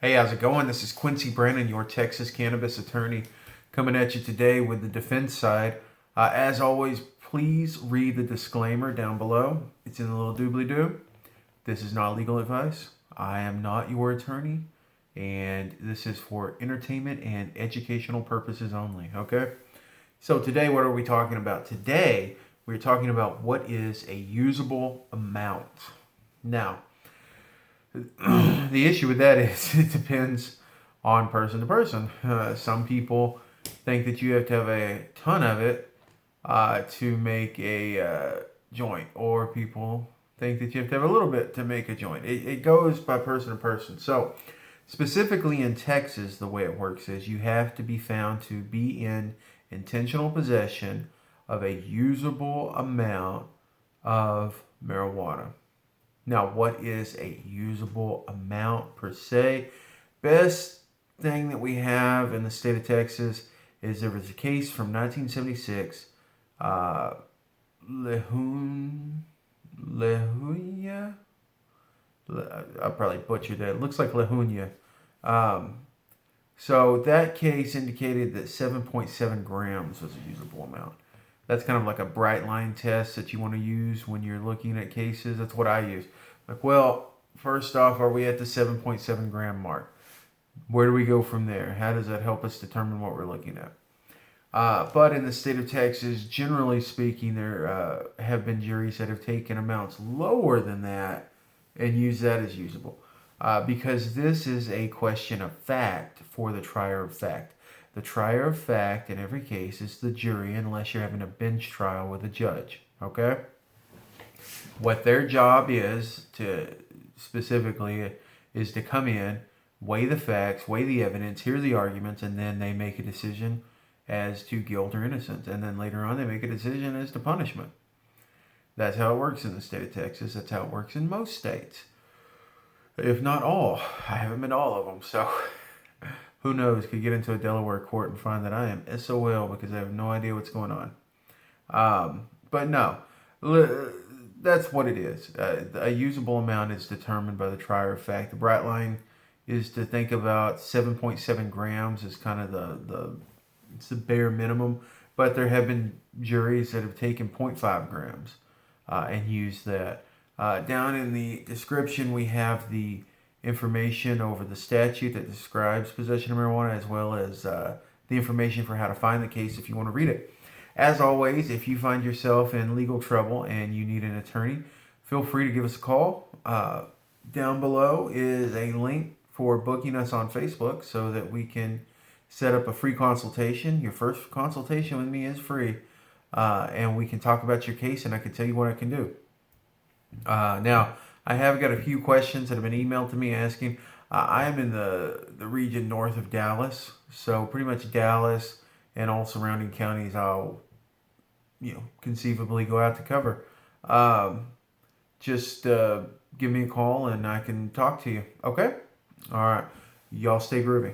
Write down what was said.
Hey, how's it going? This is Quincy Brennan, your Texas cannabis attorney, coming at you today with the defense side. As always, please read the disclaimer down below. It's in the little doobly-doo. This is not legal advice. I am not your attorney, and this is for entertainment and educational purposes only, okay? So today, what are we talking about? Today, we're talking about what is a usable amount. Now, the issue with that is it depends on person to person. Some people think that you have to have a ton of it to make a joint, or people think that you have to have a little bit to make a joint. It goes by person to person. So specifically in Texas, the way it works is you have to be found to be in intentional possession of a usable amount of marijuana. Now, what is a usable amount per se? Best thing that we have in the state of Texas is there was a case from 1976, Lejeune, I probably butchered that. It looks like Lejeune. So that case indicated that 7.7 grams was a usable amount. That's kind of like a bright line test that you want to use when you're looking at cases. That's what I use. Like, well, first off, are we at the 7.7 gram mark? Where do we go from there? How does that help us determine what we're looking at? But in the state of Texas, generally speaking, there have been juries that have taken amounts lower than that and used that as usable. Because this is a question of fact for the trier of fact. The trier of fact in every case is the jury, unless you're having a bench trial with a judge, okay? What their job is to specifically is to come in, weigh the facts, weigh the evidence, hear the arguments, and then they make a decision as to guilt or innocence. And then later on, they make a decision as to punishment. That's how it works in the state of Texas. That's how it works in most states, if not all. I haven't been to all of them, so who knows? Could get into a Delaware court and find that I am SOL because I have no idea what's going on. But no, that's what it is. A usable amount is determined by the trier of fact. The bright line is to think about 7.7 grams as kind of it's the bare minimum. But there have been juries that have taken 0.5 grams and used that. Down in the description, we have the information over the statute that describes possession of marijuana, as well as the information for how to find the case if you want to read it. As always, if you find yourself in legal trouble and you need an attorney, feel free to give us a call. Down below is a link for booking us on Facebook so that we can set up a free consultation. Your first consultation with me is free, and we can talk about your case and I can tell you what I can do. Now, I have got a few questions that have been emailed to me asking. I am in the region north of Dallas, so pretty much Dallas and all surrounding counties I'll conceivably go out to cover. Just give me a call and I can talk to you. Okay? All right. Y'all stay groovy.